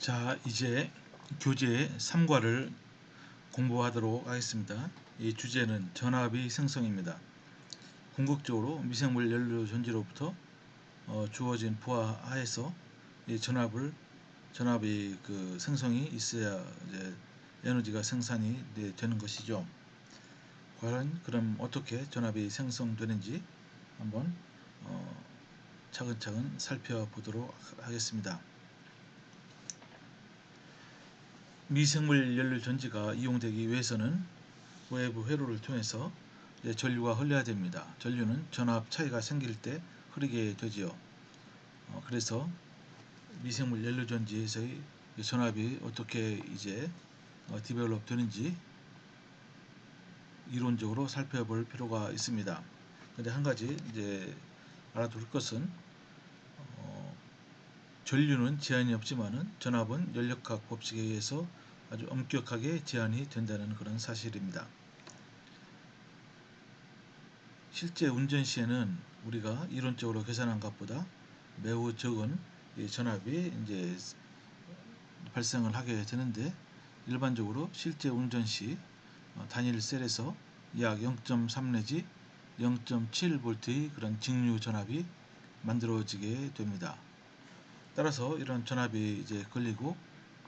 자, 이제 교재 3과를 공부하도록 하겠습니다. 이 주제는 전압의 생성입니다. 궁극적으로 미생물 연료 전지로부터 주어진 부하에서 이 전압의 그 생성이 있어야 이제 에너지가 생산이 되는 것이죠. 과연 그럼 어떻게 전압이 생성되는지 한번 차근차근 살펴보도록 하겠습니다. 미생물 연료 전지가 이용되기 위해서는 외부 회로를 통해서 전류가 흘러야 됩니다. 전류는 전압 차이가 생길 때 흐르게 되지요. 그래서 미생물 연료 전지에서의 전압이 어떻게 이제 디벨롭 되는지 이론적으로 살펴볼 필요가 있습니다. 근데 한 가지 이제 알아둘 것은 전류는 제한이 없지만은 전압은 연력학 법칙에 의해서 아주 엄격하게 제한이 된다는 그런 사실입니다. 실제 운전 시에는 우리가 이론적으로 계산한 것보다 매우 적은 전압이 이제 발생을 하게 되는데, 일반적으로 실제 운전 시 단일 셀에서 약 0.3 내지 0.7V의 그런 직류 전압이 만들어지게 됩니다. 따라서 이런 전압이 이제 걸리고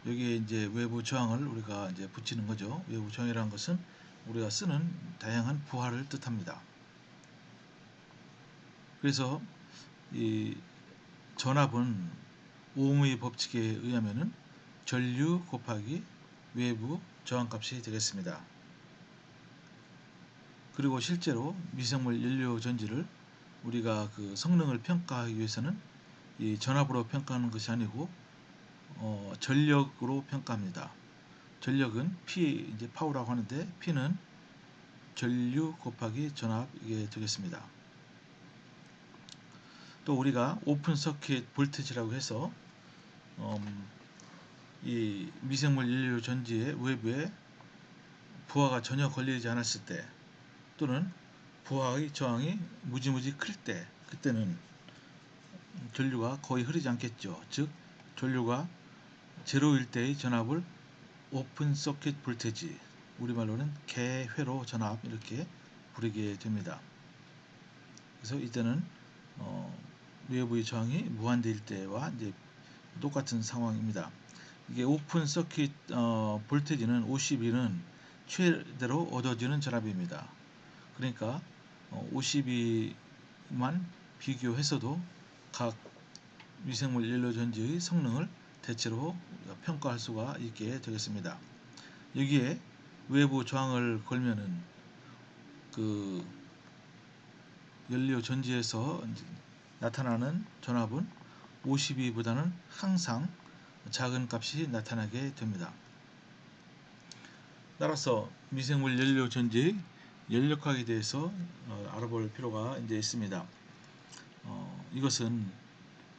여기에 이제 외부 저항을 우리가 이제 붙이는 거죠. 외부 저항이라는 것은 우리가 쓰는 다양한 부하를 뜻합니다. 그래서 이 전압은 오음의 법칙에 의하면은 전류 곱하기 외부 저항값이 되겠습니다. 그리고 실제로 미생물 연료 전지를 우리가 그 성능을 평가하기 위해서는 이 전압으로 평가하는 것이 아니고 전력으로 평가합니다. 전력은 P 이제 파워라고 하는데, P는 전류 곱하기 전압 이게 되겠습니다. 또 우리가 오픈 서킷 볼티지라고 해서 이 미생물 연료 전지의 외부에 부하가 전혀 걸리지 않았을 때, 또는 부하의 저항이 무지무지 클 때, 그때는 전류가 거의 흐르지 않겠죠. 즉 전류가 제로일 때의 전압을 오픈 서킷 볼티지, 우리말로는 개회로 전압 이렇게 부르게 됩니다. 그래서 이때는 외부의 저항이 무한대일 때와 이제 똑같은 상황입니다. 이게 오픈 서킷 볼티지는 52는 최대로 얻어지는 전압입니다. 그러니까 52만 비교해서도 각 미생물 연료 전지의 성능을 대체로 평가할 수가 있게 되겠습니다. 여기에 외부 저항을 걸면은 그 연료 전지에서 나타나는 전압은 52보다는 항상 작은 값이 나타나게 됩니다. 따라서 미생물 연료 전지의 연력학에 대해서 알아볼 필요가 이제 있습니다. 이것은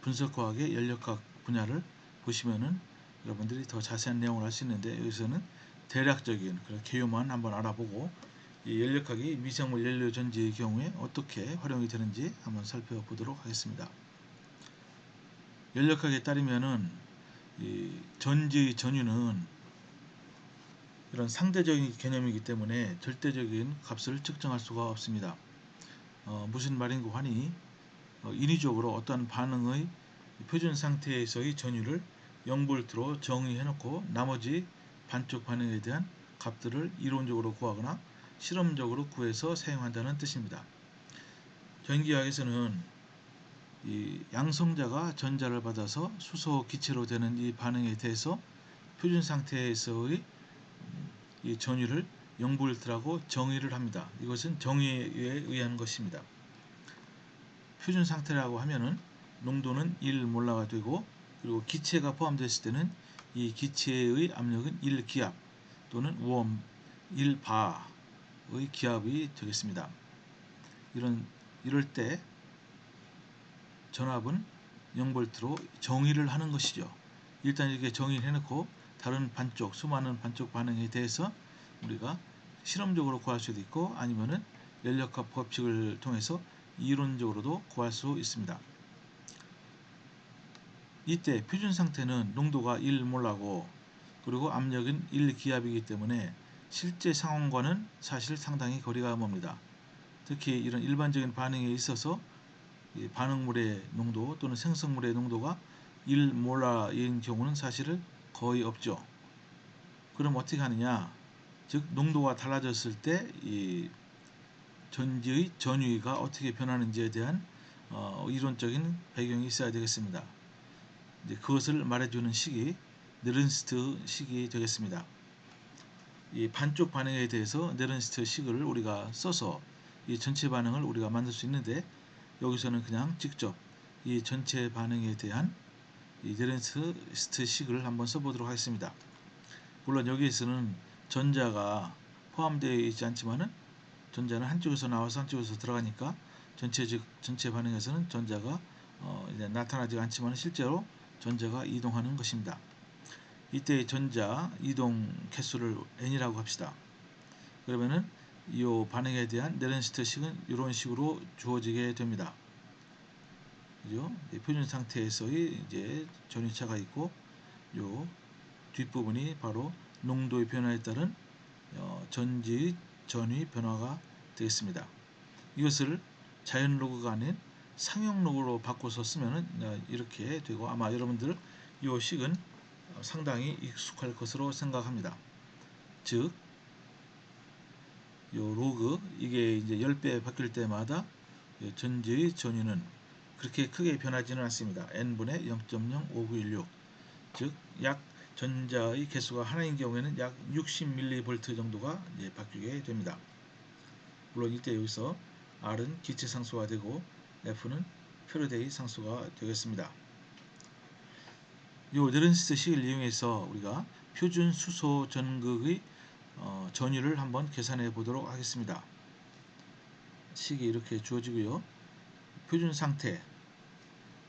분석과학의 연력학 분야를 보시면은 여러분들이 더 자세한 내용을 알 수 있는데, 여기서는 대략적인 그런 개요만 한번 알아보고 이 연력학이 미생물 연료 전지의 경우에 어떻게 활용이 되는지 한번 살펴보도록 하겠습니다. 연력학에 따르면은 이 전지의 전유는 이런 상대적인 개념이기 때문에 절대적인 값을 측정할 수가 없습니다. 무슨 말인고 하니 인위적으로 어떠한 반응의 표준 상태에서의 전유를 0V로 정의해 놓고 나머지 반쪽 반응에 대한 값들을 이론적으로 구하거나 실험적으로 구해서 사용한다는 뜻입니다. 전기학에서는 이 양성자가 전자를 받아서 수소 기체로 되는 이 반응에 대해서 표준 상태에서의 이 전유를 0V라고 정의를 합니다. 이것은 정의에 의한 것입니다. 표준 상태라고 하면은 농도는 1몰라가 되고, 그리고 기체가 포함됐을 때는 이 기체의 압력은 1기압 또는 웜 1바의 기압이 되겠습니다. 이럴 때 전압은 0V로 정의를 하는 것이죠. 일단 이렇게 정의를 해놓고 다른 반쪽, 수많은 반쪽 반응에 대해서 우리가 실험적으로 구할 수도 있고, 아니면은 연력학 법칙을 통해서 이론적으로도 구할 수 있습니다. 이때 표준 상태는 농도가 1몰라고 그리고 압력은 1기압이기 때문에 실제 상황과는 사실 상당히 거리가 멉니다. 특히 이런 일반적인 반응에 있어서 반응물의 농도 또는 생성물의 농도가 1몰라인 경우는 사실은 거의 없죠. 그럼 어떻게 하느냐? 즉 농도가 달라졌을 때 이 전지의 전위가 어떻게 변하는지에 대한 이론적인 배경이 있어야 되겠습니다. 이제 그것을 말해주는 식이 네른스트 식이 되겠습니다. 이 반쪽 반응에 대해서 네른스트 식을 우리가 써서 이 전체 반응을 우리가 만들 수 있는데 여기서는 그냥 직접 이 전체 반응에 대한 이 네른스트 식을 한번 써보도록 하겠습니다. 물론 여기에서는 전자가 포함되어 있지 않지만은 전자는 한쪽에서 나와서 한쪽에서 들어가니까 전체 반응에서는 전자가 이제 나타나지 않지만 실제로 전자가 이동하는 것입니다. 이때의 전자 이동 개수를 n이라고 합시다. 그러면은 이 반응에 대한 네른스트 식은 이런 식으로 주어지게 됩니다. 그죠? 표준 상태에서의 이제 전위차가 있고 요 뒷부분이 바로 농도의 변화에 따른 전지의 전위 변화가 되겠습니다. 이것을 자연 로그가 아닌 상용 로그로 바꿔서 쓰면 이렇게 되고 아마 여러분들 이 식은 상당히 익숙할 것으로 생각합니다. 즉, 이 로그 이게 이제 10배 바뀔 때마다 전지의 전위는 그렇게 크게 변하지는 않습니다. n분의 0.05916 즉 약 전자의 개수가 하나인 경우에는 약 60mV 정도가 바뀌게 됩니다. 물론 이때 여기서 R은 기체 상수가 되고 F는 패러데이 상수가 되겠습니다. 이 네른스트 식을 이용해서 우리가 표준 수소 전극의 전위를 한번 계산해 보도록 하겠습니다. 식이 이렇게 주어지고요. 표준 상태,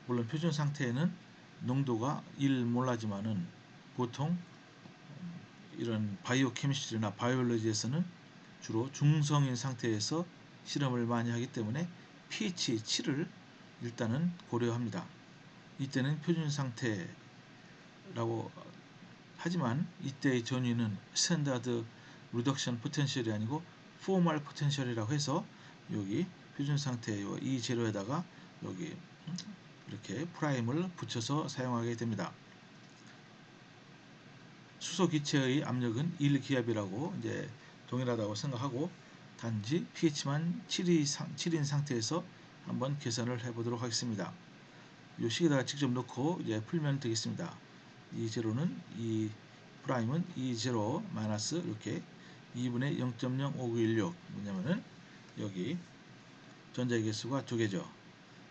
물론 표준 상태에는 농도가 1몰라지만은 보통 이런 바이오 케미스트리나 바이올로지에서는 주로 중성인 상태에서 실험을 많이 하기 때문에 pH 7을 일단은 고려합니다. 이때는 표준 상태라고 하지만 이때의 전위는 스탠다드 리덕션 포텐셜이 아니고 포멀 포텐셜이라고 해서 여기 표준 상태의 이 재료에다가 여기 이렇게 프라임을 붙여서 사용하게 됩니다. 수소 기체의 압력은 1기압이라고 이제 동일하다고 생각하고 단지 pH만 7인 상태에서 한번 계산을 해보도록 하겠습니다. 이 식에다가 직접 넣고 이제 풀면 되겠습니다. 이 제로는 이 프라임은 이 제로 마이너스 이렇게 2분의 0.05916 뭐냐면은 여기 전자의 개수가 2개죠.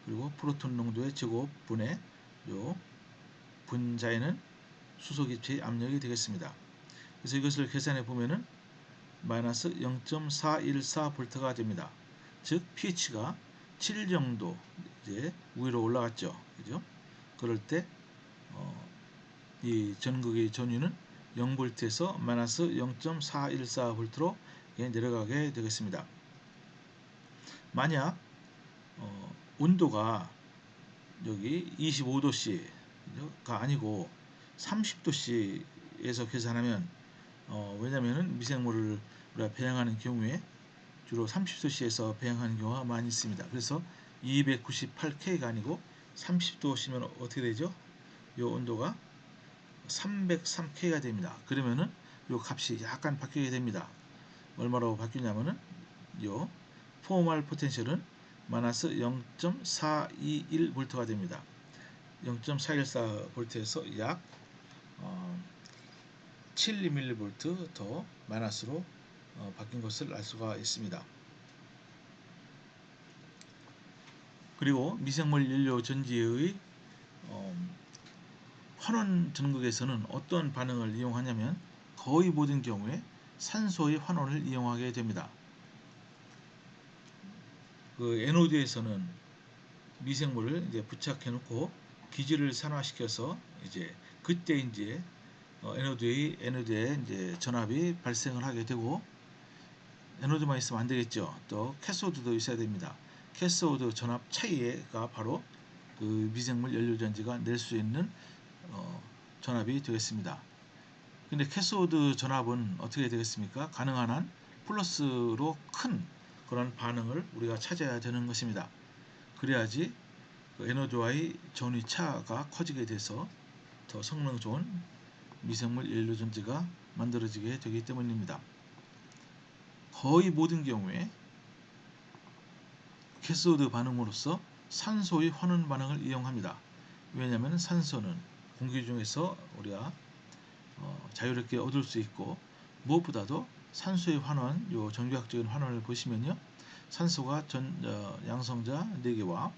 그리고 프로톤 농도의 제곱분의 요 분자에는 수소 기체의 압력이 되겠습니다. 그래서 이것을 계산해 보면은 마이너스 0.414V가 됩니다. 즉 pH가 7 정도 이제 위로 올라갔죠. 그죠? 그럴 때 이 전극의 전위는 0V에서 마이너스 0.414V로 내려가게 되겠습니다. 만약 온도가 여기 25도씨가 아니고 30도씨에서 계산하면 왜냐하면 미생물을 우리가 배양하는 경우에 주로 30도씨에서 배양하는 경우가 많이 있습니다. 그래서 298K가 아니고 30도씨면 어떻게 되죠? 이 온도가 303K가 됩니다. 그러면은 이 값이 약간 바뀌게 됩니다. 얼마로 바뀌냐면은 요 포멀 포텐셜은 마이너스 0.421V가 됩니다. 0.414V에서 약 7mV 더 마이너스로 바뀐 것을 알 수가 있습니다. 그리고 미생물 연료 전지의 환원 전극에서는 어떤 반응을 이용하냐면 거의 모든 경우에 산소의 환원을 이용하게 됩니다. 그 에노드에서는 미생물을 이제 부착해 놓고 기질을 산화시켜서 이제 그때 이제 에노드에 이제 전압이 발생을 하게 되고 에노드만 있으면 안 되겠죠. 또 캐소드도 있어야 됩니다. 캐소드 전압 차이가 바로 그 미생물 연료전지가 낼 수 있는 전압이 되겠습니다. 근데 캐소드 전압은 어떻게 되겠습니까? 가능한 한 플러스로 큰 그런 반응을 우리가 찾아야 되는 것입니다. 그래야지 그 에너지와의 전위차가 커지게 돼서 더 성능 좋은 미생물 연료전지가 만들어지게 되기 때문입니다. 거의 모든 경우에 캐소드 반응으로서 산소의 환원 반응을 이용합니다. 왜냐하면 산소는 공기 중에서 우리가 자유롭게 얻을 수 있고, 무엇보다도 산소의 환원, 요 정규학적인 환원을 보시면요, 산소가 양성자 4개와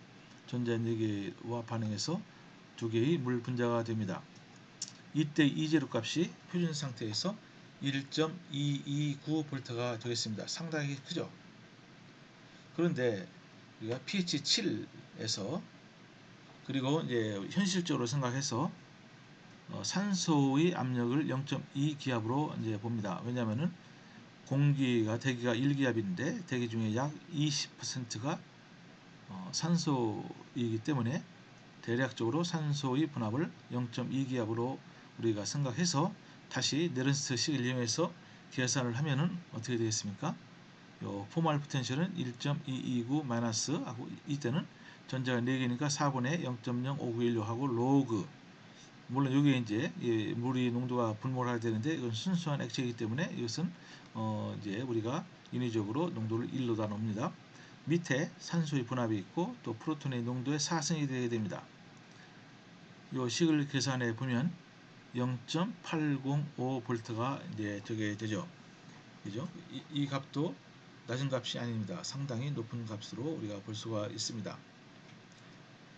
전자 4개와 반응해서 2개의 물 분자가 됩니다. 이때 E0 값이 표준 상태에서 1.229V가 되겠습니다. 상당히 크죠. 그런데 우리가 pH 7에서 그리고 이제 현실적으로 생각해서 산소의 압력을 0.2 기압으로 이제 봅니다. 왜냐하면은 대기가 1기압인데 대기 중에 약 20%가 산소이기 때문에 대략적으로 산소의 분압을 0.2 기압으로 우리가 생각해서 다시 네른스트식을 이용해서 계산을 하면은 어떻게 되겠습니까? 요 포말 포텐셜은 1.229 마이너스 하고, 이때는 전자가 4개니까 4분의 0.0591로 하고 로그, 물론 여기에 이제 물이 농도가 분모를 해야 되는데 이건 순수한 액체이기 때문에 이것은 이제 우리가 인위적으로 농도를 1로 나눕니다. 밑에 산소의 분압이 있고 또 프로톤의 농도의 4승이 되게 됩니다. 이 식을 계산해 보면 0.805V가 이제 되게 되죠. 그죠? 이 값도 낮은 값이 아닙니다. 상당히 높은 값으로 우리가 볼 수가 있습니다.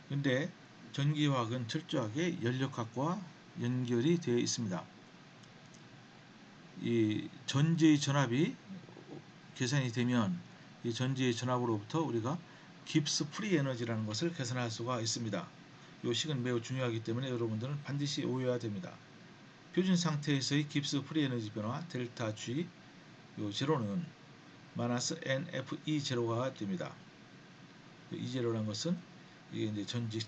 근데 전기화학은 철저하게 연력학과 연결이 되어 있습니다. 이 전지의 전압이 계산이 되면 이 전지의 전압으로부터 우리가 깁스 프리 에너지라는 것을 계산할 수가 있습니다. 이 식은 매우 중요하기 때문에 여러분들은 반드시 외워야 됩니다. 표준 상태에서의 깁스 프리 에너지 변화 델타 G, 요 제로는 마이너스 NFE 제로가 됩니다. 이 제로라는 것은 이게 이제 전지의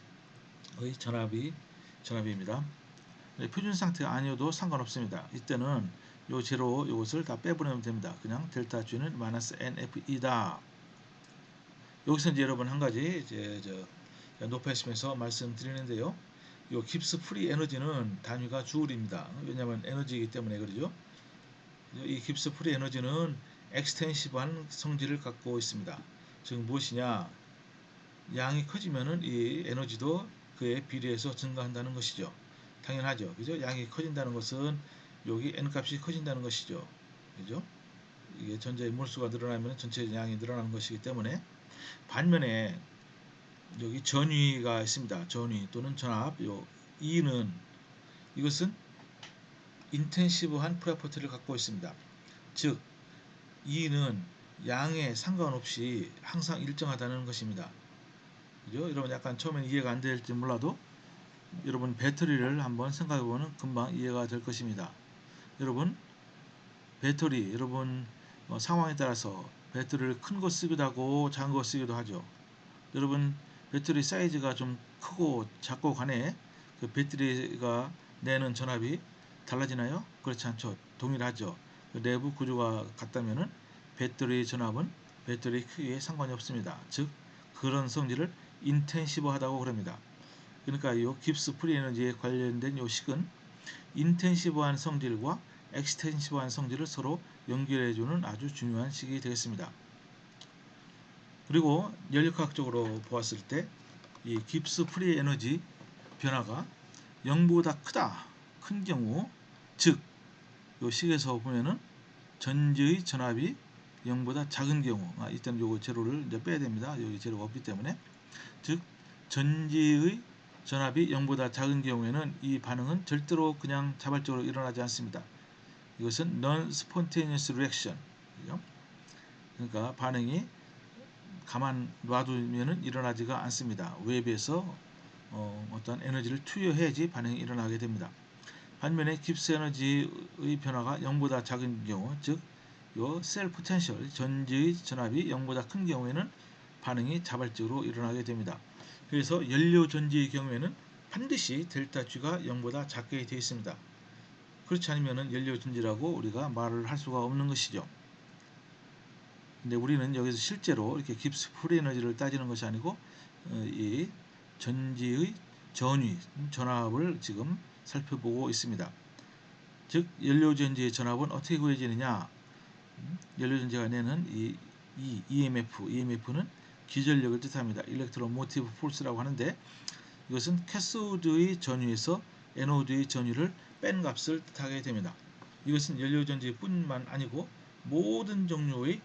전압입니다. 표준 상태가 아니어도 상관없습니다. 이때는 요 제로 요것을 다 빼버리면 됩니다. 그냥 델타 G는 마이너스 NFE다. 여기서 이제 여러분 한 가지 이제 높아있으면서 말씀드리는데요. 요 깁스 프리 에너지는 단위가 주울입니다. 왜냐하면 에너지이기 때문에 그러죠. 이 깁스 프리 에너지는 엑스텐시브한 성질을 갖고 있습니다. 즉 무엇이냐? 양이 커지면은 이 에너지도 그에 비례해서 증가한다는 것이죠. 당연하죠. 그죠? 양이 커진다는 것은 여기 n 값이 커진다는 것이죠. 그죠? 이게 전자의 몰수가 늘어나면 전체 양이 늘어나는 것이기 때문에, 반면에 여기 전위가 있습니다. 전위 또는 전압. 요 E는 이것은 인텐시브한 프로퍼티를 갖고 있습니다. 즉 E는 양에 상관없이 항상 일정하다는 것입니다. 그죠? 여러분 약간 처음엔 이해가 안 될지 몰라도 여러분 배터리를 한번 생각해보면 금방 이해가 될 것입니다. 여러분 배터리, 여러분 상황에 따라서 배터리를 큰 거 쓰기도 하고 작은 거 쓰기도 하죠. 여러분 배터리 사이즈가 좀 크고 작고 간에 그 배터리가 내는 전압이 달라지나요? 그렇지 않죠. 동일하죠. 그 내부 구조가 같다면은 배터리 전압은 배터리 크기에 상관이 없습니다. 즉 그런 성질을 인텐시브하다고 그럽니다. 그러니까 이 깁스 프리 에너지에 관련된 이 식은 인텐시브한 성질과 엑스텐시브한 성질을 서로 연결해주는 아주 중요한 식이 되겠습니다. 그리고 연력학적으로 보았을 때 이 깁스 프리 에너지 변화가 0보다 큰 경우, 즉 이 식에서 보면은 전지의 전압이 0보다 작은 경우, 일단 요거 제로를 이제 빼야 됩니다. 여기 제로가 없기 때문에, 즉 전지의 전압이 0보다 작은 경우에는 이 반응은 절대로 그냥 자발적으로 일어나지 않습니다. 이것은 non-spontaneous reaction. 그러니까 반응이 가만 놔두면 일어나지가 않습니다. 외부에서 어떤 에너지를 투여해야지 반응이 일어나게 됩니다. 반면에 깁스 에너지의 변화가 0보다 작은 경우, 즉 요 셀 포텐셜 전지의 전압이 0보다 큰 경우에는 반응이 자발적으로 일어나게 됩니다. 그래서 연료 전지의 경우에는 반드시 델타 G가 0보다 작게 되어 있습니다. 그렇지 않으면 연료 전지라고 우리가 말을 할 수가 없는 것이죠. 근데 우리는 여기서 실제로 이렇게 깁스 프리 에너지를 따지는 것이 아니고 이 전지의 전위, 전압을 지금 살펴보고 있습니다. 즉 연료 전지의 전압은 어떻게 구해지느냐? 연료 전지가 내는 이 EMF는 기전력을 뜻합니다. 일렉트로모티브 포스라고 하는데 이것은 캐소드의 전위에서 에노드의 전위를 뺀 값을 뜻하게 됩니다. 이것은 연료 전지뿐만 아니고 모든 종류의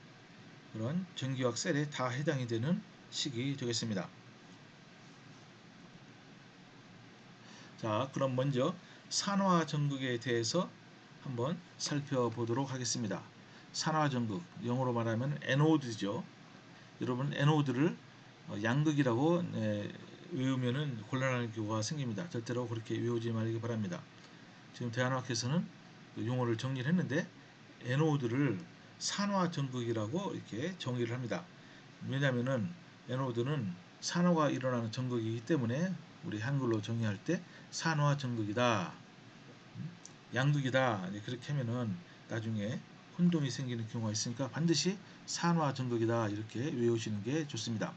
그런 전기화학 셀에 다 해당이 되는 식이 되겠습니다. 자, 그럼 먼저 산화 전극에 대해서 한번 살펴보도록 하겠습니다. 산화 전극, 영어로 말하면 에노드죠. 여러분 에노드를 양극이라고 외우면은 곤란한 경우가 생깁니다. 절대로 그렇게 외우지 말기 바랍니다. 지금 대한학교에서는 용어를 정리를 했는데 에노드를 산화 전극이라고 이렇게 정의를 합니다. 왜냐하면은 에노드는 산화가 일어나는 전극이기 때문에 우리 한글로 정의할 때 산화 전극이다, 양극이다 그렇게 하면은 나중에 혼동이 생기는 경우가 있으니까 반드시 산화 전극이다 이렇게 외우시는 게 좋습니다.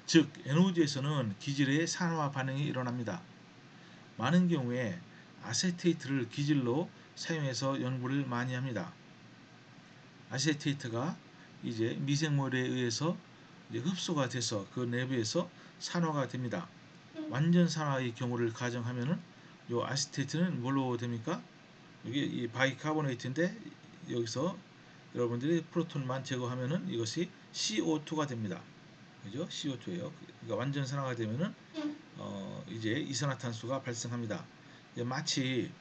즉 에노드에서는 기질의 산화 반응이 일어납니다. 많은 경우에 아세테이트를 기질로 사용해서 연구를 많이 합니다. 아세테이트가 이제 미생물에 의해서 이제 흡수가 돼서 그 내부에서 산화가 됩니다. 완전 산화의 경우를 가정하면은 요 아세테이트는 뭘로 됩니까? 여기 이 바이카보네이트인데 여기서 여러분들이 프로톤만 제거하면은 이것이 CO2가 됩니다. 그죠? CO2예요. 그러니까 완전 산화가 되면은 이제 이산화탄소가 발생합니다. 마치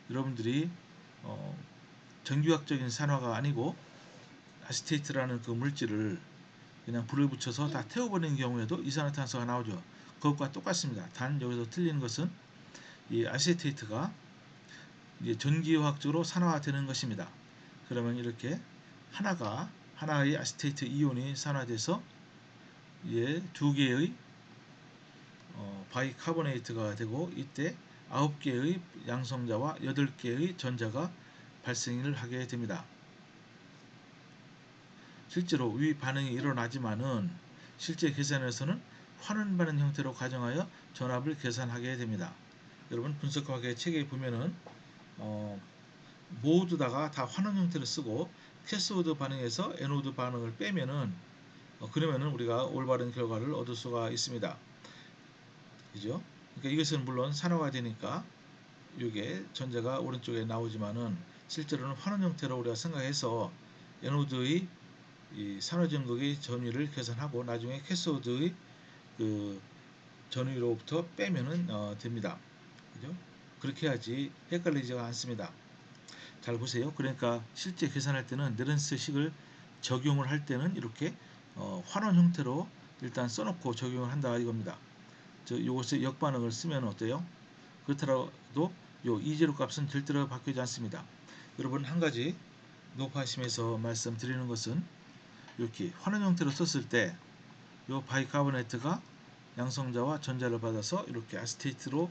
여러분들이 전기화학적인 산화가 아니고 아세테이트라는 그 물질을 그냥 불을 붙여서 다 태워버리는 경우에도 이산화탄소가 나오죠. 그것과 똑같습니다. 단 여기서 틀린 것은 이 아세테이트가 이제 전기화학적으로 산화되는 것입니다. 그러면 이렇게 하나의 아세테이트 이온이 산화돼서 두 개의 바이카보네이트가 되고 이때 9개의 양성자와 8개의 전자가 발생을 하게 됩니다. 실제로 위 반응이 일어나지만은 실제 계산에서는 환원 반응 형태로 가정하여 전압을 계산하게 됩니다. 여러분 분석과학의 책에 보면은 모두다가 다 환원 형태를 쓰고 캐소드 반응에서 에노드 반응을 빼면은 그러면은 우리가 올바른 결과를 얻을 수가 있습니다. 그죠? 그러니까 이것은 물론 산화가 되니까 이게 전자가 오른쪽에 나오지만은 실제로는 환원 형태로 우리가 생각해서 에노드의 이 산화전극의 전위를 계산하고 나중에 캐소드의 그 전위로부터 빼면은 됩니다. 그죠? 그렇게 해야지 헷갈리지가 않습니다. 잘 보세요. 그러니까 실제 계산할 때는 네런스 식을 적용을 할 때는 이렇게 환원 형태로 일단 써놓고 적용을 한다 이겁니다. 요것의 역반응을 쓰면 어때요? 그렇더라도 요 이제로 값은 절대로 바뀌지 않습니다. 여러분 한 가지 높아심에서 말씀드리는 것은 이렇게 환원 형태로 썼을 때 요 바이카보네이트가 양성자와 전자를 받아서 이렇게 아세테이트로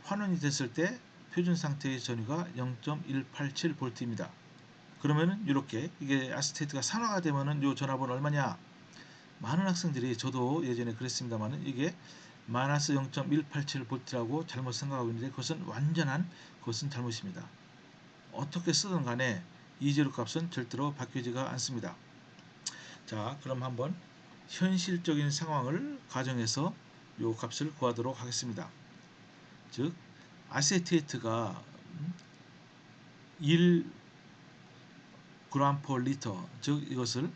환원이 됐을 때 표준 상태의 전위가 0.187V입니다. 그러면은 이렇게 이게 아세테이트가 산화가 되면은 요 전압은 얼마냐? 많은 학생들이 저도 예전에 그랬습니다만은 이게 마이너스 0.187V라고 잘못 생각하고 있는데 그것은 잘못입니다. 어떻게 쓰든 간에 이제로 값은 절대로 바뀌지가 않습니다. 자, 그럼 한번 현실적인 상황을 가정해서 요 값을 구하도록 하겠습니다. 즉 아세테이트가 1g/L 즉 이것을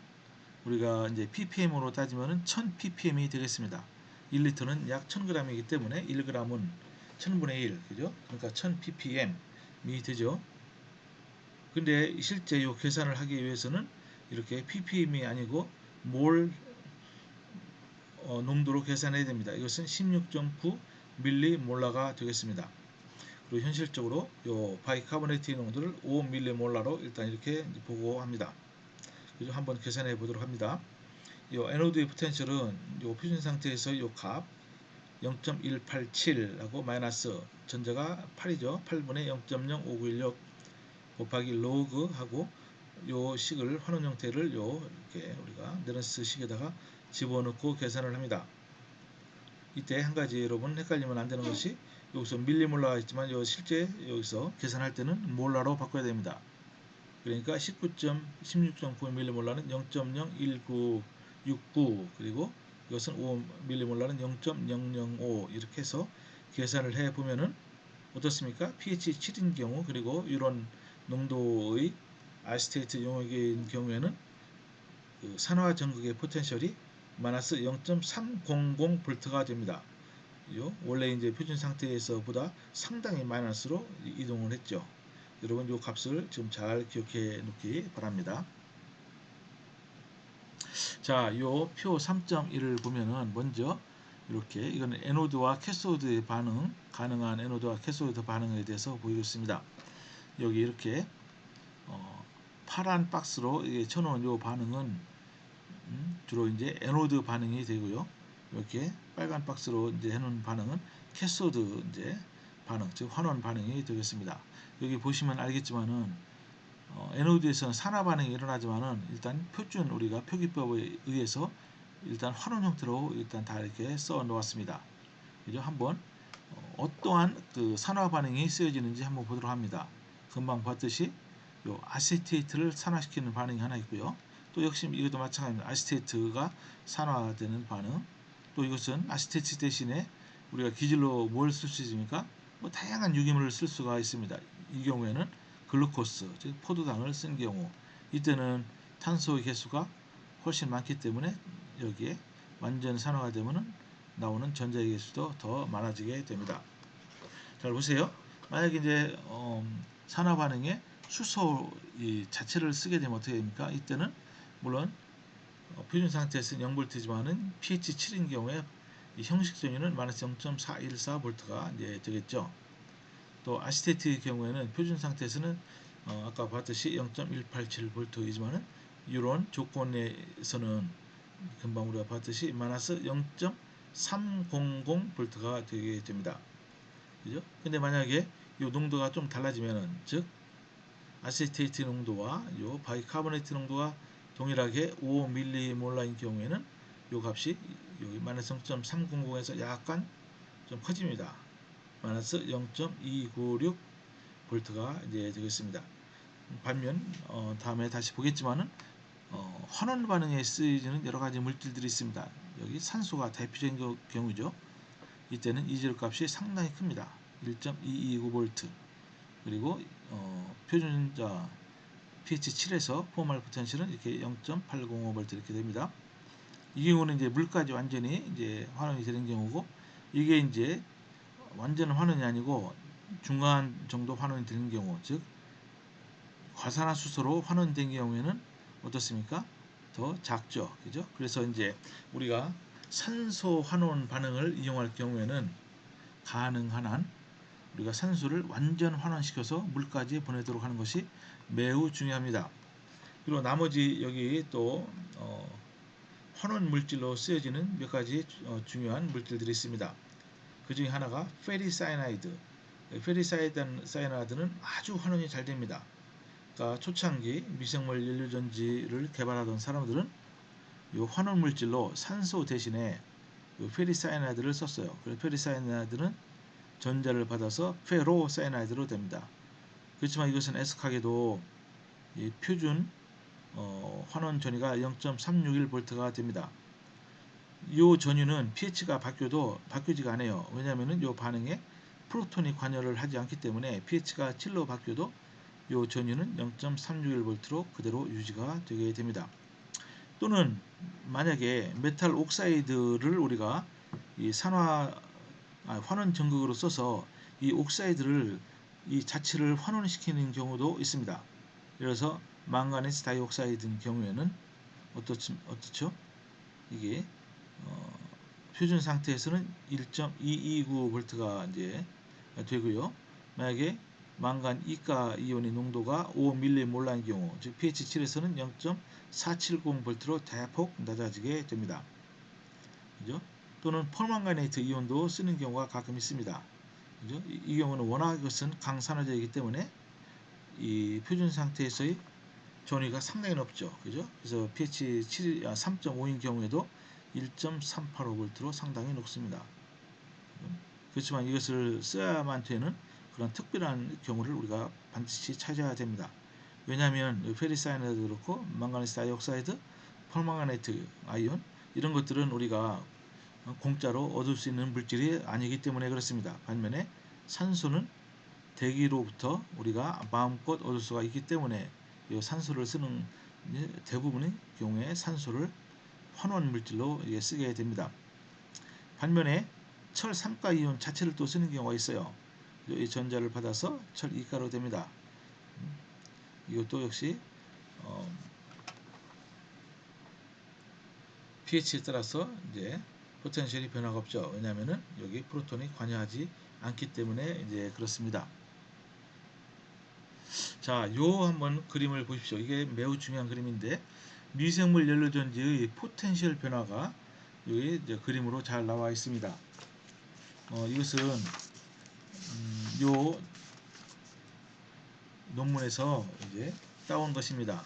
우리가 이제 ppm으로 따지면은 1000ppm이 되겠습니다. 1리터는 약 1000g이기 때문에 1g은 1000분의 1 그죠? 그러니까 1000ppm이 되죠. 근데 실제 요 계산을 하기 위해서는 이렇게 ppm이 아니고 몰 농도로 계산해야 됩니다. 이것은 16.9 밀리몰라가 되겠습니다. 그리고 현실적으로 요 바이카보네이트 농도를 5 밀리몰라로 일단 이렇게 보고합니다. 그래서 한번 계산해 보도록 합니다. 요 에노드의 포텐셜은 요 표준 상태에서 요 값 0.187하고 마이너스 전자가 8이죠. 8분의 0.05916 곱하기 로그 하고 요 식을 환원 형태를 이렇게 우리가 네런스 식에다가 집어넣고 계산을 합니다. 이때 한 가지 여러분 헷갈리면 안 되는 것이 여기서 밀리몰라가 있지만 실제 여기서 계산할 때는 몰라로 바꿔야 됩니다. 그러니까 16.9mm는 0.01969 그리고 이것은 5mm는 0.005 이렇게 해서 계산을 해 보면은 어떻습니까? pH 7인 경우 그리고 이런 농도의 아시테이트 용액인 경우에는 그 산화 전극의 포텐셜이 마이너스 0.300V가 됩니다. 원래 이제 표준 상태에서보다 상당히 마이너스로 이동을 했죠. 여러분 이 값을 지금 잘 기억해 놓기 바랍니다. 자, 요 표 3.1을 보면은 먼저 이렇게 이거는 에노드와 캐소드의 반응, 가능한 에노드와 캐소드 반응에 대해서 보이고 있습니다. 여기 이렇게 파란 박스로 쳐놓은 요 반응은 주로 이제 에노드 반응이 되고요. 이렇게 빨간 박스로 이제 해놓은 반응은 캐소드 이제 반응, 즉 환원 반응이 되겠습니다. 여기 보시면 알겠지만은 에노드에서는 산화 반응이 일어나지만은 일단 표준 우리가 표기법에 의해서 일단 환원 형태로 일단 다 이렇게 써 놓았습니다. 그죠? 한번 어떠한 그 산화 반응이 쓰여지는지 한번 보도록 합니다. 금방 봤듯이 요 아세테이트를 산화시키는 반응이 하나 있고요. 또 역시 이것도 마찬가지입니다. 아세테이트가 산화되는 반응. 또 이것은 아세테이트 대신에 우리가 기질로 뭘 쓸 수 있습니까? 뭐 다양한 유기물을 쓸 수가 있습니다. 이 경우에는 글루코스, 즉 포도당을 쓴 경우 이때는 탄소의 개수가 훨씬 많기 때문에 여기에 완전 산화가 되면은 나오는 전자의 개수도 더 많아지게 됩니다. 잘 보세요. 만약에 이제 산화 반응에 수소 자체를 쓰게 되면 어떻게 됩니까? 이때는 물론 표준 상태에서는 0V지만은 pH 7인 경우에 이 형식 전유는 마이너스 0.414V가 이제 되겠죠. 또 아시테이트의 경우에는 표준 상태에서는 아까 봤듯이 0.187V이지만은 이런 조건에서는 금방 우리가 봤듯이 마이너스 0.300V가 되게 됩니다. 그죠? 근데 만약에 이 농도가 좀 달라지면은 즉 아세테이트 농도와 요 바이카보네이트 농도가 동일하게 5mm몰라인 경우에는 요 값이 여기 마이너스 0.300에서 약간 좀 커집니다. 마이너스 0.296V가 이제 되겠습니다. 반면 다음에 다시 보겠지만은 환원 반응에 쓰이는 여러 가지 물질들이 있습니다. 여기 산소가 대표적인 경우죠. 이때는 이질 값이 상당히 큽니다. 1.229V 그리고 표준자 pH 7에서 포멀 포텐셜은 이렇게 0.805V 이렇게 됩니다. 이 경우는 이제 물까지 완전히 이제 환원이 되는 경우고 이게 이제 완전 환원이 아니고 중간 정도 환원이 되는 경우 즉 과산화수소로 환원된 경우에는 어떻습니까? 더 작죠. 그죠? 그래서 이제 우리가 산소 환원 반응을 이용할 경우에는 가능한 한 우리가 산소를 완전 환원시켜서 물까지 보내도록 하는 것이 매우 중요합니다. 그리고 나머지 여기 또 환원 물질로 쓰여지는 몇 가지 중요한 물질들이 있습니다. 그 중에 하나가 페리사이나이드. 페리사이나이드는 아주 환원이 잘 됩니다. 그러니까 초창기 미생물 연료전지를 개발하던 사람들은 이 환원 물질로 산소 대신에 페리사이나이드를 썼어요. 그래서 페리사이나이드는 전자를 받아서 페로사이나이드로 됩니다. 그렇지만 이것은 애석하게도 이 표준 환원 전위가 0.361V가 됩니다. 이 전위는 pH가 바뀌지가 않아요. 왜냐하면 이 반응에 프로톤이 관여를 하지 않기 때문에 pH가 7로 바뀌어도 이 전위는 0.361V로 그대로 유지가 되게 됩니다. 또는 만약에 메탈 옥사이드를 우리가 이 환원 전극으로 써서 이 옥사이드를 이 자체를 환원시키는 경우도 있습니다. 예를 들어서 망가니스 다이옥사이드인 경우에는 어떻죠? 이게 표준 상태에서는 1.229V가 이제 되고요. 만약에 망간 이가 이온의 농도가 5mm몰라인 경우, 즉 pH 7에서는 0.470V로 대폭 낮아지게 됩니다. 그죠? 또는 펄망가네이트 이온도 쓰는 경우가 가끔 있습니다. 그죠? 이 경우는 워낙 이것은 강산화제이기 때문에 이 표준 상태에서의 전위가 상당히 높죠. 그죠? 그래서 pH 3.5인 경우에도 1.385V로 상당히 높습니다. 그렇지만 이것을 써야만 되는 그런 특별한 경우를 우리가 반드시 찾아야 됩니다. 왜냐하면 페리사이나이드도 그렇고 망가니스 다이옥사이드, 펄망가네이트 아이온 이런 것들은 우리가 공짜로 얻을 수 있는 물질이 아니기 때문에 그렇습니다. 반면에 산소는 대기로부터 우리가 마음껏 얻을 수가 있기 때문에 이 산소를 쓰는 대부분의 경우에 산소를 환원 물질로 쓰게 됩니다. 반면에 철 3가 이온 자체를 또 쓰는 경우가 있어요. 이 전자를 받아서 철 2가로 됩니다. 이것도 역시 pH에 따라서 이제 포텐셜이 변화가 없죠. 왜냐하면은 여기 프로톤이 관여하지 않기 때문에 이제 그렇습니다. 자, 요 한번 그림을 보십시오. 이게 매우 중요한 그림인데 미생물 연료전지의 포텐셜 변화가 여기 이제 그림으로 잘 나와 있습니다. 이것은 요 논문에서 이제 따온 것입니다.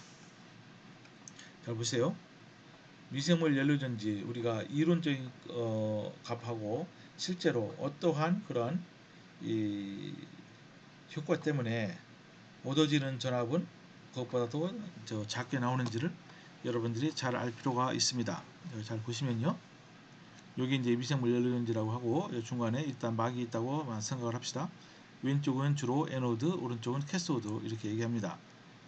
잘 보세요. 미생물 연료전지 우리가 이론적인 값하고 실제로 어떠한 그런 이 효과 때문에 얻어지는 전압은 그것보다도 작게 나오는지를 여러분들이 잘 알 필요가 있습니다. 잘 보시면요. 여기 이제 미생물 연료전지라고 하고 중간에 일단 막이 있다고 생각을 합시다. 왼쪽은 주로 에노드, 오른쪽은 캐소드 이렇게 얘기합니다.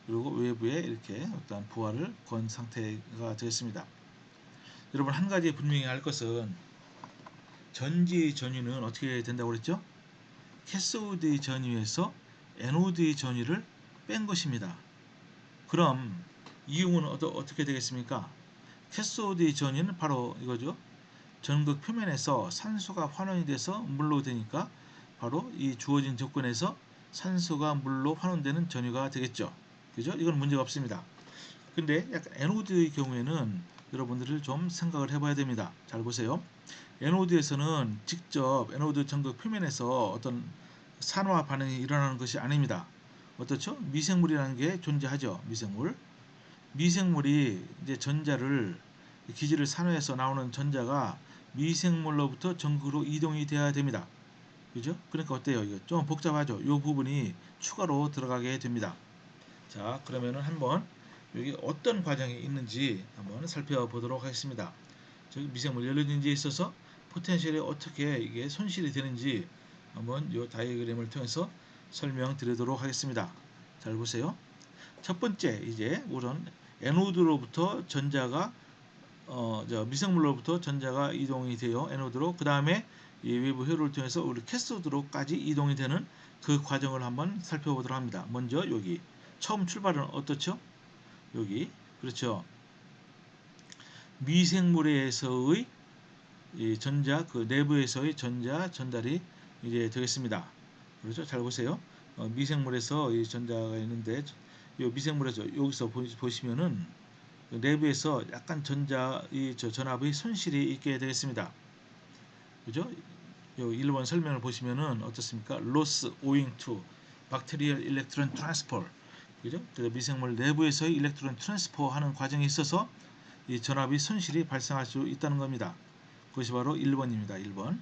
그리고 외부에 이렇게 어떤 부하를 건 상태가 되었습니다. 여러분 한 가지 분명히 알 것은 전지의 전위는 어떻게 된다고 그랬죠? 캐소드의 전위에서 에노드의 전위를 뺀 것입니다. 그럼 이용은 어떻게 되겠습니까? 캐소드의 전위는 바로 이거죠. 전극 표면에서 산소가 환원이 돼서 물로 되니까 바로 이 주어진 조건에서 산소가 물로 환원되는 전위가 되겠죠. 그죠? 이건 문제가 없습니다. 근데 약간 에노드의 경우에는 여러분들을 좀 생각을 해봐야 됩니다. 잘 보세요. 에노드에서는 직접 에노드 전극 표면에서 어떤 산화 반응이 일어나는 것이 아닙니다. 어떻죠? 미생물이라는 게 존재하죠. 미생물이 이제 전자를 기질을 산화해서 나오는 전자가 미생물로부터 전극으로 이동이 돼야 됩니다. 그죠? 그러니까 어때요? 이거 좀 복잡하죠? 이 부분이 추가로 들어가게 됩니다. 자, 그러면은 한번 여기 어떤 과정이 있는지 한번 살펴보도록 하겠습니다. 즉 미생물 연료전지에 있어서 포텐셜이 어떻게 이게 손실이 되는지 한번 이 다이어그램을 통해서 설명드리도록 하겠습니다. 잘 보세요. 첫 번째 이제 우선 에노드로부터 전자가 미생물로부터 전자가 이동이 돼요. 에노드로. 그 다음에 이 외부 회로를 통해서 우리 캐소드로까지 이동이 되는 그 과정을 한번 살펴보도록 합니다. 먼저 여기 처음 출발은 어떻죠? 여기 그렇죠. 미생물에서의 이 전자 그 내부에서의 전자 전달이 이제 되겠습니다. 그렇죠? 잘 보세요. 미생물에서 이 전자가 있는데 이 미생물에서 여기서 보시면은 내부에서 약간 전압의 손실이 있게 되겠습니다. 그죠? 요 1번 설명을 보시면은 어떻습니까? Loss owing to bacterial electron transfer. 그죠? 그래서 미생물 내부에서의 일렉트론 트랜스퍼 하는 과정에 있어서 이 전압의 손실이 발생할 수 있다는 겁니다. 그것이 바로 1번입니다. 1번.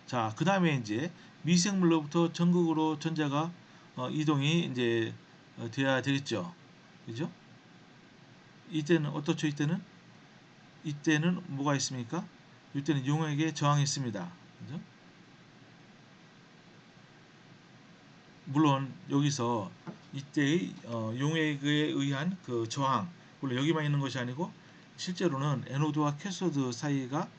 자, 그 다음에 이제 미생물로부터 전극으로 전자가 이동이 이제 돼야 되겠죠. 그죠? 이때는 어떻죠? 이때는 뭐가 있습니까? 이때는 용액에 저항이 있습니다. 그죠? 물론 여기서 이때의 용액에 의한 그 저항, 물론 여기만 있는 것이 아니고 실제로는 에노드와 캐소드 사이가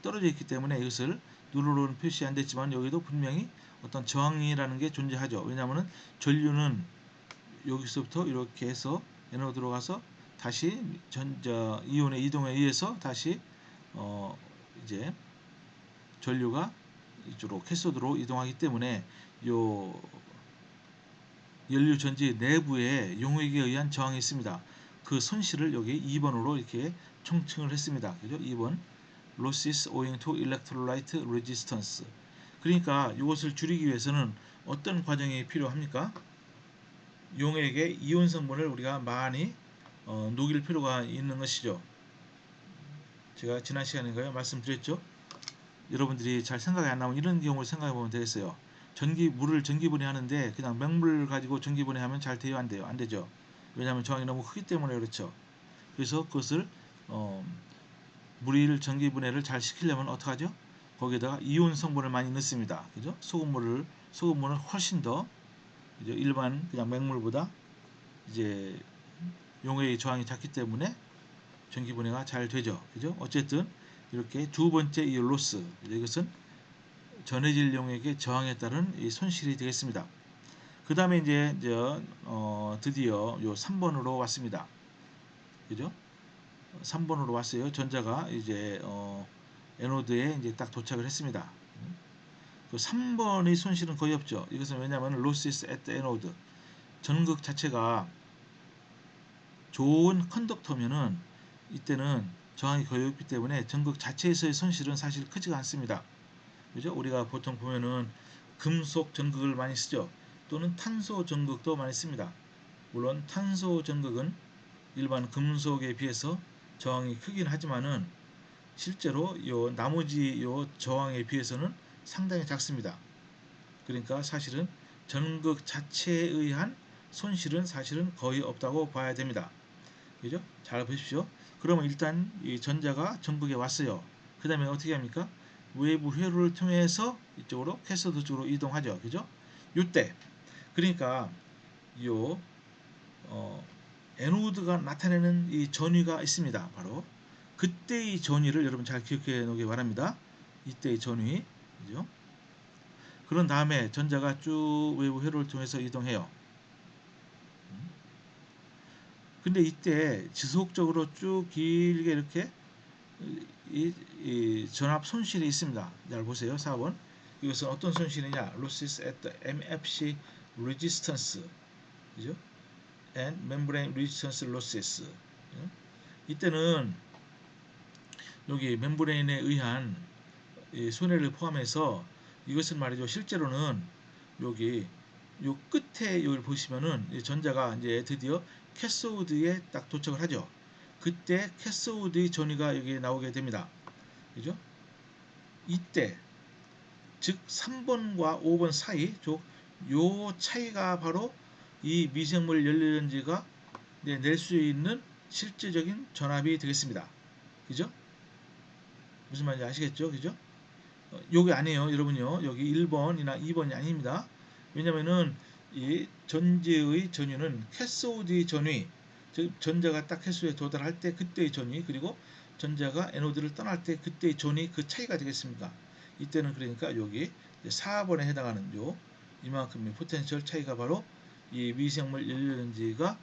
떨어져 있기 때문에 이것을 누르로는 표시 안 됐지만 여기도 분명히 어떤 저항이라는 게 존재하죠. 왜냐하면 전류는 여기서부터 이렇게 해서 에노드로 가서 다시 이온의 이동에 의해서 다시 이제 전류가 이쪽으로 캐소드로 이동하기 때문에 요 연료 전지 내부에 용액에 의한 저항이 있습니다. 그 손실을 여기 2번으로 이렇게 총칭을 했습니다. 그죠? 2번. losses owing to electrolyte resistance. 그러니까 이것을 줄이기 위해서는 어떤 과정이 필요합니까? 용액의 이온 성분을 우리가 많이 녹일 필요가 있는 것이죠. 제가 지난 시간인가요? 말씀드렸죠? 여러분들이 잘 생각이 안 나면 이런 경우를 생각해 보면 되겠어요. 물을 전기분해하는데 그냥 맹물 가지고 전기분해하면 잘 돼요? 안 돼요? 안 되죠. 왜냐하면 저항이 너무 크기 때문에 그렇죠. 그래서 그것을 물을 전기분해를 잘 시키려면 어떻게 하죠? 거기에다가 이온 성분을 많이 넣습니다. 그죠? 소금물은 훨씬 더 일반 그냥 맹물보다 이제 용해의 저항이 작기 때문에 전기분해가 잘 되죠. 그죠? 어쨌든 이렇게 두 번째 이 로스, 이것은 전해질 용액의 저항에 따른 이 손실이 되겠습니다. 그 다음에 이제 드디어 요 3번으로 왔습니다. 그죠? 3번으로 왔어요. 전자가 이제 에노드에 이제 딱 도착을 했습니다. 그 3번의 손실은 거의 없죠. 이것은 왜냐하면 losses at the anode, 전극 자체가 좋은 컨덕터면은 이때는 저항이 거의 없기 때문에 전극 자체에서의 손실은 사실 크지가 않습니다. 그죠? 우리가 보통 보면은 금속 전극을 많이 쓰죠. 또는 탄소 전극도 많이 씁니다. 물론 탄소 전극은 일반 금속에 비해서 저항이 크긴 하지만은 실제로 요 나머지 요 저항에 비해서는 상당히 작습니다. 그러니까 사실은 전극 자체에 의한 손실은 사실은 거의 없다고 봐야 됩니다. 그죠? 잘 보십시오. 그러면 일단 이 전자가 전극에 왔어요. 그 다음에 어떻게 합니까? 외부 회로를 통해서 이쪽으로 캐서드 쪽으로 이동하죠. 그죠? 이때 그러니까 요 에노드가 나타내는 이 전위가 있습니다. 바로 그때의 전위를 여러분 잘 기억해 놓기 바랍니다. 이때의 전위. 그죠? 그런 다음에 전자가 쭉 외부 회로를 통해서 이동해요. 근데 이때 지속적으로 쭉 길게 이렇게 이 전압 손실이 있습니다. 잘 보세요. 4번. 이것은 어떤 손실이냐? Losses at the MFC resistance. 그죠? And membrane resistance losses. 이때는 여기 멤브레인에 의한 손해를 포함해서 이것은 말이죠. 실제로는 여기 요 끝에 여기 보시면은 전자가 이제 드디어 캐소드에 딱 도착을 하죠. 그때 캐소드의 전위가 여기 나오게 됩니다. 그죠? 이때 즉 3번과 5번 사이 요 차이가 바로 이 미생물 연료전지가 낼 수 있는 실제적인 전압이 되겠습니다. 그죠? 무슨 말인지 아시겠죠? 그죠? 요게 아니에요, 여러분요. 여기 1번이나 2번이 아닙니다. 왜냐면은 이 전지의 전위는 캐소드의 전위, 즉 전자가 딱 캐소드에 도달할 때 그때의 전위, 그리고 전자가 에노드를 떠날 때 그때의 전위, 그 차이가 되겠습니다. 이때는 그러니까 여기 4번에 해당하는 이만큼의 포텐셜 차이가 바로 이 미생물 연료전지가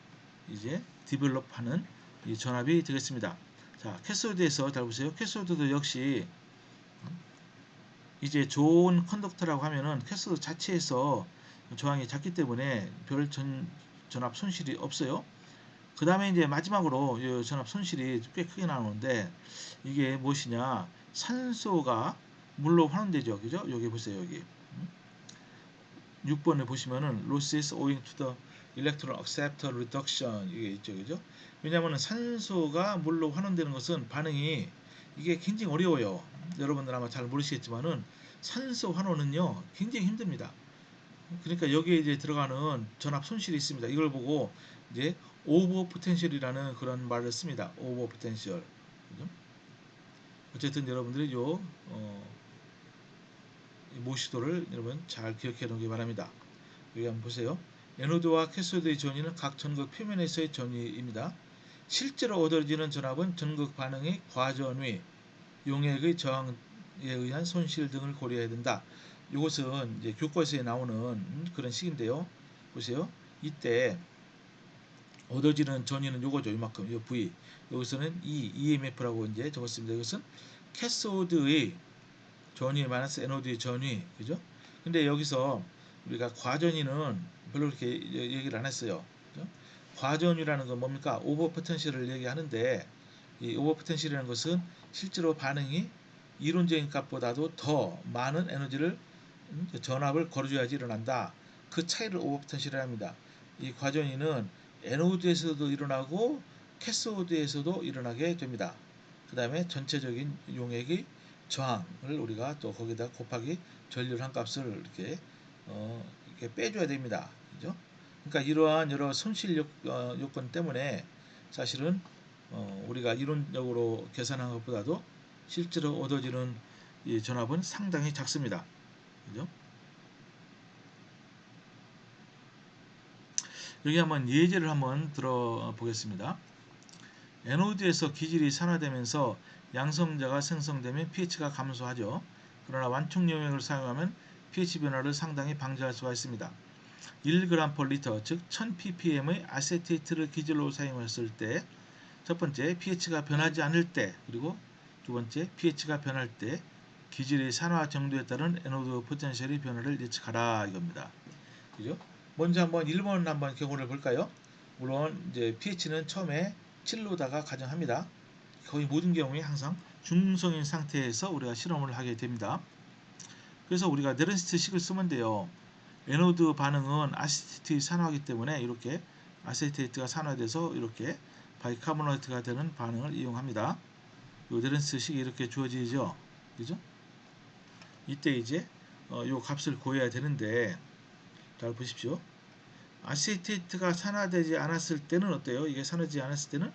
이제 디벨롭하는 이 전압이 되겠습니다. 자, 캐소드에서 잘 보세요. 캐소드도 역시 이제 좋은 컨덕터라고 하면은 캐소드 자체에서 저항이 작기 때문에 별 전압 손실이 없어요. 그 다음에 이제 마지막으로 이 전압 손실이 꽤 크게 나오는데 이게 무엇이냐? 산소가 물로 환원되죠. 그죠? 여기 보세요. 여기 6번에 보시면은 losses owing to the electron acceptor reduction 이게 있죠. 그죠? 왜냐하면 산소가 물로 환원되는 것은 반응이 이게 굉장히 어려워요. 여러분들 아마 잘 모르시겠지만은 산소 환원은요 굉장히 힘듭니다. 그러니까 여기에 이제 들어가는 전압 손실이 있습니다. 이걸 보고 이제 오버 포텐셜이라는 그런 말을 씁니다. 오버 포텐셜. 어쨌든 여러분들이 모시도를 여러분 잘 기억해 놓기 바랍니다. 여기 한번 보세요. 에노드와 캐소드의 전위는 각 전극 표면에서의 전위입니다. 실제로 얻어지는 전압은 전극 반응의 과전위, 용액의 저항에 의한 손실 등을 고려해야 된다. 이것은 이제 교과서에 나오는 그런 식인데요. 보세요. 이때 얻어지는 전위는 요거죠. 이만큼, 요 V. 여기서는 EMF라고 이제 적었습니다. 이것은 캐소드의 전위 마이너스 에노드의 전위, 그죠? 근데 여기서 우리가 과전위는 별로 그렇게 얘기를 안 했어요. 그죠? 과전위라는 건 뭡니까? 오버 포텐셜을 얘기하는데 이 오버 포텐셜이라는 것은 실제로 반응이 이론적인 값보다도 더 많은 에너지를 전압을 걸어줘야지 일어난다. 그 차이를 오버포텐셜이라 합니다. 이 과전이는 에노드에서도 일어나고 캐소드에서도 일어나게 됩니다. 그 다음에 전체적인 용액의 저항을 우리가 또 거기다 곱하기 전류한 값을 이렇게 빼줘야 됩니다. 그죠? 그러니까 이러한 여러 손실 요건 때문에 사실은 우리가 이론적으로 계산한 것보다도 실제로 얻어지는 이 전압은 상당히 작습니다. 그죠? 여기 한번 예제를 한번 들어보겠습니다. 에노드에서 기질이 산화되면서 양성자가 생성되면 pH가 감소하죠. 그러나 완충 용액을 사용하면 pH 변화를 상당히 방지할 수가 있습니다. 1g/L 즉 1000ppm의 아세테이트를 기질로 사용했을 때 첫 번째 pH가 변하지 않을 때, 그리고 두 번째 pH가 변할 때 기질의 산화 정도에 따른 에노드 포텐셜의 변화를 예측하라 이겁니다. 그죠? 먼저 한번 1번 한번 경우를 볼까요? 물론 이제 pH는 처음에 7로다가 가정합니다. 거의 모든 경우에 항상 중성인 상태에서 우리가 실험을 하게 됩니다. 그래서 우리가 네른스트식을 쓰면 돼요. 에노드 반응은 아세테이트 산화하기 때문에 이렇게 아세테이트가 산화돼서 이렇게 바이카보네이트가 되는 반응을 이용합니다. 요 네른스트식이 이렇게 주어지죠. 그죠? 이때 이제 요 값을 구해야 되는데 잘 보십시오. 아세테이트가 산화되지 않았을 때는 어때요? 이게 산화되지 않았을 때는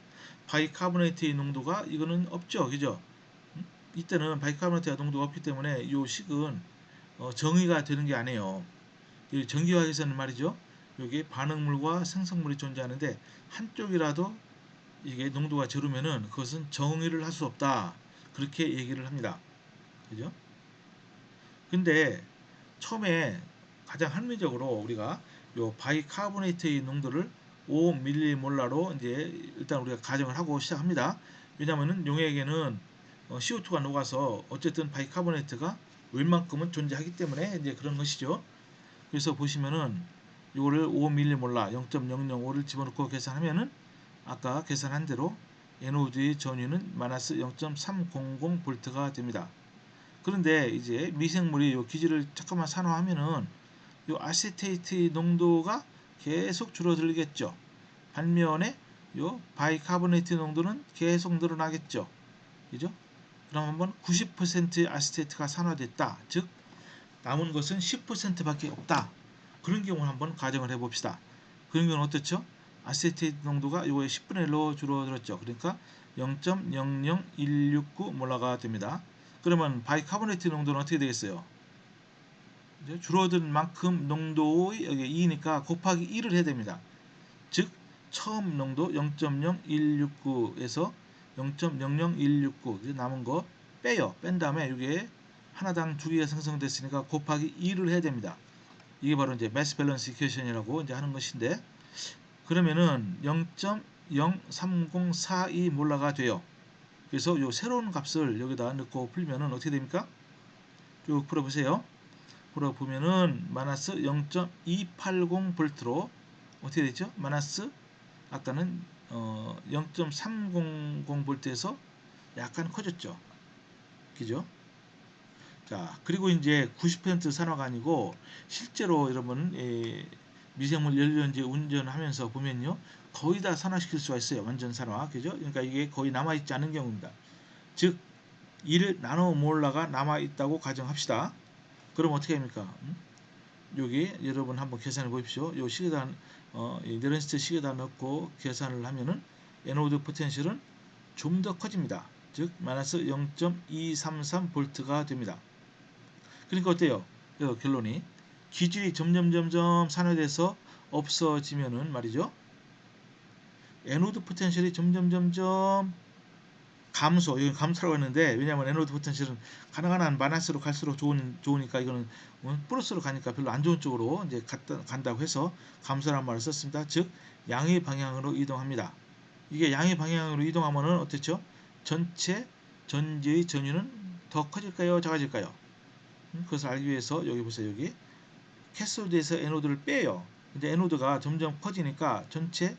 바이카보네이트의 농도가 이거는 없죠. 그죠? 이때는 바이카보네이트 농도가 없기 때문에 이 식은 정의가 되는 게 아니에요. 이 전기화학에서는 말이죠. 여기 반응물과 생성물이 존재하는데 한쪽이라도 이게 농도가 저르면은 그것은 정의를 할 수 없다. 그렇게 얘기를 합니다. 그죠? 근데 처음에 가장 합리적으로 우리가 요 바이카보네이트의 농도를 5mm몰라로 이제 일단 우리가 가정을 하고 시작합니다. 왜냐하면은 용액에는 CO2가 녹아서 어쨌든 바이카보네이트가 웬만큼은 존재하기 때문에 이제 그런 것이죠. 그래서 보시면은 이거를 5mm몰라 0.005를 집어넣고 계산하면은 아까 계산한 대로 에노드의 전위는 마이너스 0.300V가 됩니다. 그런데 이제 미생물이 요 기질을 잠깐만 산화하면은 요 아세테이트 농도가 계속 줄어들겠죠. 반면에 요 바이카보네이트 농도는 계속 늘어나겠죠. 그죠? 그럼 한번 90% 아세테이트가 산화됐다. 즉 남은 것은 10%밖에 없다. 그런 경우를 한번 가정을 해봅시다. 그런 경우는 어떻죠? 아세테이트 농도가 요거의 10분의 1로 줄어들었죠. 그러니까 0.00169 몰라가 됩니다. 그러면 바이카보네이트 농도는 어떻게 되겠어요? 줄어든 만큼 농도의 여기 2니까 곱하기 1을 해야 됩니다. 즉 처음 농도 0.0169에서 0.00169 남은 거 빼요. 뺀 다음에 이게 하나당 두 개가 생성됐으니까 곱하기 2를 해야 됩니다. 이게 바로 이제 매스 밸런스 이퀘이션이라고 이제 하는 것인데, 그러면은 0.03042 몰라가 돼요. 그래서 요 새로운 값을 여기다 넣고 풀면은 어떻게 됩니까? 쭉 풀어보세요. 풀어보면은 마이너스 0.280V로 어떻게 되죠? 마이너스 아까는 0.300V에서 약간 커졌죠. 그죠? 자, 그리고 이제 90% 산화가 아니고 실제로 여러분 미생물 연료전지 운전하면서 보면요. 거의 다 산화시킬 수가 있어요. 완전 산화. 그죠? 그러니까 이게 거의 남아있지 않은 경우입니다. 즉 1 나노몰라가 남아있다고 가정합시다. 그럼 어떻게 합니까? 여기 여러분 한번 계산해 보십시오. 요 시계다 네런스트 시계다 넣고 계산을 하면은 에노드 포텐셜은 좀 더 커집니다. 즉 마이너스 0.233V가 됩니다. 그러니까 어때요? 결론이 기질이 점점 산화돼서 없어지면은 말이죠. 에노드 포텐셜이 점점 감소, 이건 감소라고 했는데 왜냐하면 에노드 포텐셜은 가능한 한 마이너스로 갈수록 좋으니까 이거는 플러스로 가니까 별로 안 좋은 쪽으로 이제 간다고 해서 감소라는 말을 썼습니다. 즉 양의 방향으로 이동합니다. 이게 양의 방향으로 이동하면은 어떻죠? 전체 전지의 전유는 더 커질까요? 작아질까요? 그것을 알기 위해서 여기 보세요. 여기 캐소드에서 에노드를 빼요. 근데 에노드가 점점 커지니까 전체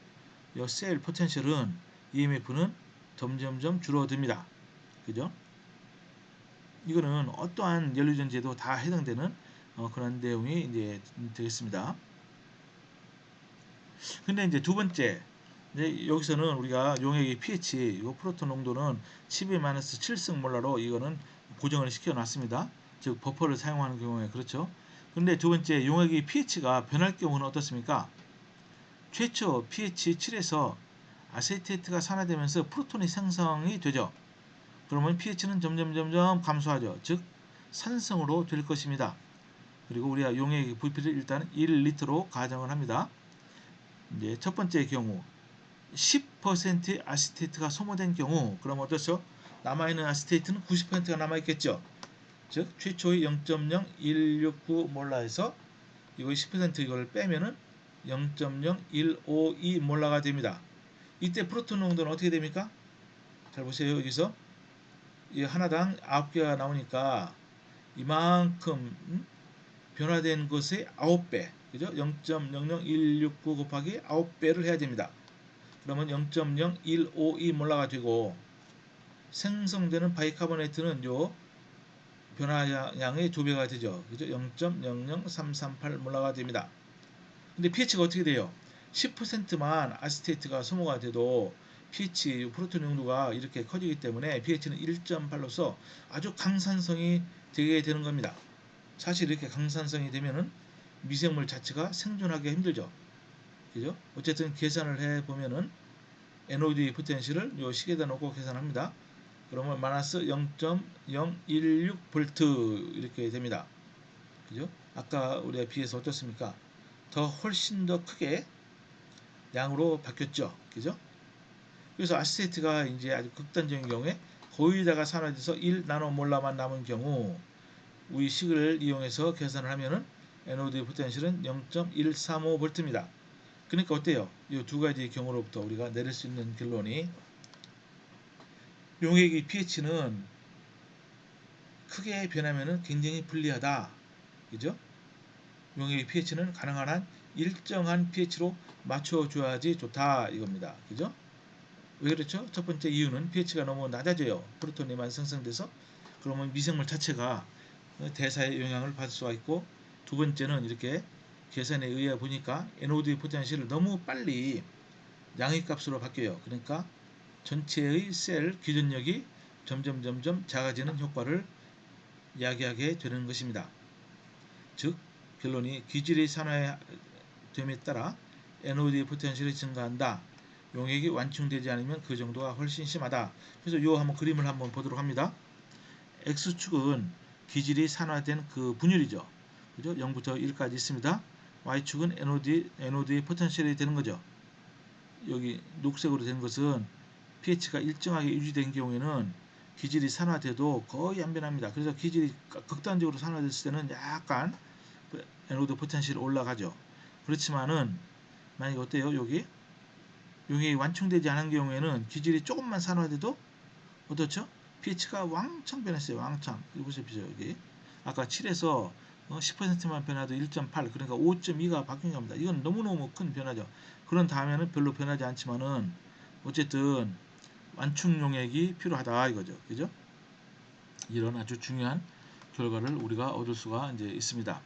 셀 포텐셜은 EMF는 점점점 줄어듭니다. 그죠? 이거는 어떠한 연료전지에도 다 해당되는 그런 내용이 이제 되겠습니다. 근데 이제 두 번째, 이제 여기서는 우리가 용액의 pH, 이 프로톤 농도는 12-7승 몰라로 이거는 고정을 시켜 놨습니다. 즉 버퍼를 사용하는 경우에 그렇죠. 근데 두 번째, 용액의 pH가 변할 경우는 어떻습니까? 최초 pH 7에서 아세테이트가 산화되면서 프로톤이 생성이 되죠. 그러면 pH는 점점 감소하죠. 즉 산성으로 될 것입니다. 그리고 우리가 용액의 부피를 일단 1리터로 가정을 합니다. 이제 첫 번째 경우 10% 아시테이트가 소모된 경우 그럼 어떻죠? 남아있는 아시테이트는 90%가 남아있겠죠. 즉 최초의 0.0169몰라에서 이거 10% 이걸 빼면은 0.0152몰라가 됩니다. 이때 프로톤 농도는 어떻게 됩니까? 잘 보세요. 여기서 이 하나당 9개가 나오니까 이만큼 변화된 것의 9배, 그죠? 0.00169 곱하기 9배를 해야 됩니다. 그러면 0.0152몰라가 되고 생성되는 바이카보네이트는 요 변화량의 2배가 되죠. 그죠? 0.00338몰라가 됩니다. 근데 pH가 어떻게 돼요? 10%만 아시테이트가 소모가 돼도 pH 프로톤 농도가 이렇게 커지기 때문에 pH는 1.8로서 아주 강산성이 되게 되는 겁니다. 사실 이렇게 강산성이 되면은 미생물 자체가 생존하기 힘들죠. 그죠? 어쨌든 계산을 해 보면은 NOD 포텐셜을 요 식에다 놓고 계산합니다. 그러면 마이너스 0.016V 이렇게 됩니다. 그죠? 아까 우리가 비해서 어떻습니까? 더 훨씬 더 크게 양으로 바뀌었죠. 그죠? 그래서 아시테이트가 이제 아주 극단적인 경우에 거의다가 산화돼서 1나노몰라만 남은 경우 우리 식을 이용해서 계산을 하면은 NOD 포텐셜은 0.135V입니다. 그러니까 어때요? 이 두 가지 경우로부터 우리가 내릴 수 있는 결론이 용액의 pH는 크게 변하면은 굉장히 불리하다. 그죠? 용액의 pH는 가능한 한 일정한 pH로 맞춰줘야지 좋다 이겁니다. 그죠? 왜 그렇죠? 첫 번째 이유는 pH가 너무 낮아져요. 프로톤이만 생성돼서 그러면 미생물 자체가 대사에 영향을 받을 수가 있고 두 번째는 이렇게 계산에 의해 보니까 NOD 포텐셜을 너무 빨리 양의 값으로 바뀌어요. 그러니까 전체의 셀 기전력이 점점 작아지는 효과를 야기하게 되는 것입니다. 즉 결론이 기질이 산화됨에 따라 NOD 포텐셜이 증가한다. 용액이 완충되지 않으면 그 정도가 훨씬 심하다. 그래서 이 한번 그림을 한번 보도록 합니다. X축은 기질이 산화된 그 분율이죠. 그죠? 0부터 1까지 있습니다. Y축은 NOD 포텐셜이 되는 거죠. 여기 녹색으로 된 것은 pH가 일정하게 유지된 경우에는 기질이 산화돼도 거의 안 변합니다. 그래서 기질이 극단적으로 산화됐을 때는 약간 NOD 포텐셜이 올라가죠. 그렇지만은 만약에 어때요? 여기 용액이 완충되지 않은 경우에는 기질이 조금만 산화돼도 어떻죠? pH가 왕창 변했어요. 왕창. 이거 보세요. 여기 아까 7에서 10%만 변화도 1.8 그러니까 5.2가 바뀐 겁니다. 이건 너무너무 큰 변화죠. 그런 다음에는 별로 변하지 않지만은 어쨌든 완충 용액이 필요하다 이거죠. 그죠? 이런 아주 중요한 결과를 우리가 얻을 수가 이제 있습니다.